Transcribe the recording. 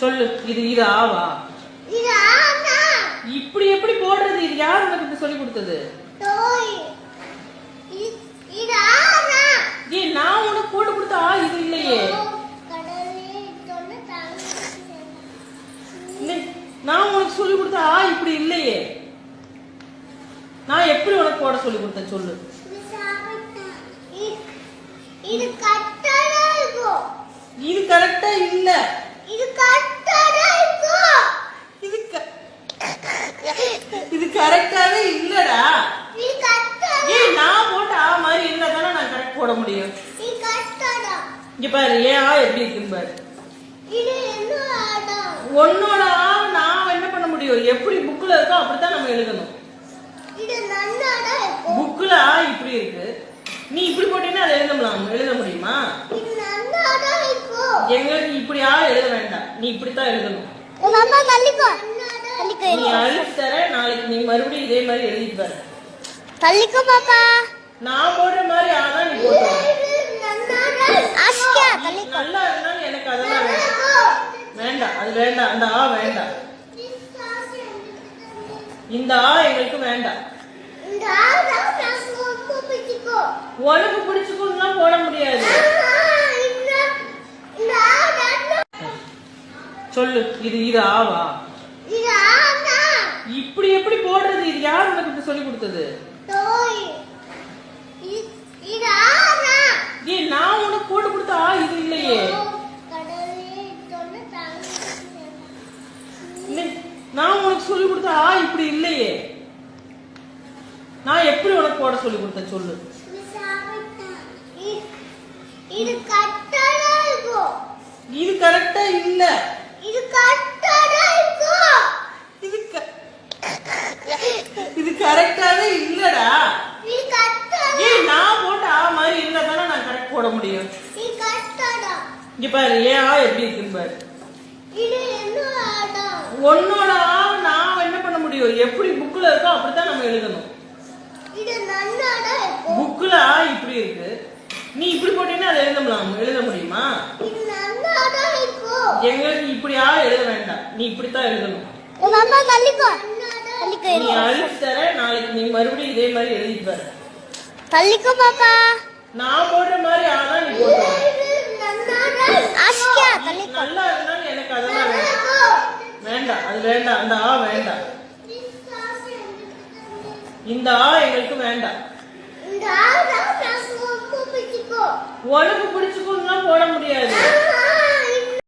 சொல்லு. இது ஆவா? இப்படி எப்படி போடுறது? இது யார் உனக்கு சொல்லி கொடுத்தது? நான் உனக்கு போட்டு கொடுத்தா இது இல்லையே. நான் உனக்கு சொல்லி கொடுத்தா இப்படி இல்லையே. நான் எப்படி உனக்கு போட சொல்லி கொடுத்தேன் சொல்லு. இது கரெக்டா இல்ல. இது கரெக்டாவே இல்லடா. நான் போட்ட ஆ மாதிரி இருந்தா தானே நான் கரெக்ட் போட முடியும். இங்க பாரு ஏன் ஆ எப்படி இருக்குன்னு பாரு. உன்னோட ஆ நான் என்ன பண்ண முடியும்? எப்படி புக்ல இருக்கோ அப்படித்தான் நம்ம எழுதணும். புக்ல ஆ இப்படி இருக்கு, நீ இப்படி போட்டீங்கன்னா அதை எழுத முடியுமா? எங்களுக்கு இப்படி ஆ எழுத வேண்டாம், நீ இப்படித்தான் எழுதணும். நீ அழிச்சு தர, நாளைக்கு நீ மறுபடியும் இதே மாதிரி எழுதிட்டு பாரு. நான் போடுற மாதிரி ஆதான் நீ போட்டு. நல்லா இருந்தாலும் எனக்கு அதெல்லாம் வேண்டாம். அது வேண்டாம், அந்த ஆ வேண்டாம். இந்த ஆ எங்களுக்கு வேண்டாம். உனக்கு பிடிச்சுக்கொண்டுலாம் போட முடியாது. சொல்லு. இது ஆவா? இப்படி எப்படி போடுறது? இது யார் உனக்கு சொல்லி கொடுத்தது? நான் உனக்கு போட்டு கொடுத்தா இது இல்லையே. நான் உனக்கு சொல்லி கொடுத்தா இப்படி இல்லையே. நான் எப்படி உனக்கு போட சொல்லி கொடுத்தேன் சொல்லு. இது கரெக்டா இல்ல. இது கரெக்டாவே இல்லடா. நான் போட்ட ஆ மாதிரி இருந்தா தானே நான் கரெக்ட் போட முடியும். இங்க பாரு ஏன் ஆ எப்படி இருக்குன்னு பாரு. உன்னோட ஆ நான் என்ன பண்ண முடியும்? எப்படி புக்ல இருக்கோ அப்படித்தான் நம்ம எழுதணும். புக்ல ஆ இப்படி இருக்கு, நீ இப்படி போட்டீங்கன்னா அதை எழுத முடியுமா? எங்களுக்கு இப்படி ஆ எழுத வேண்டாம், நீ இப்படித்தான் எழுதணும். நீ அழிச்சு தர, நாளைக்கு நீ மறுபடியும் இதே மாதிரி எழுதிட்டு பாரு. நான் போடுற மாதிரி ஆதான் நீ போட்டு. நல்லா இருந்தாலும் எனக்கு அதெல்லாம் வேண்டாம். அது வேண்டாம், அந்த ஆ வேண்டாம். இந்த ஆ எங்களுக்கு வேண்டாம். உனக்கு பிடிச்சுக்கொண்டுலாம் போட முடியாது.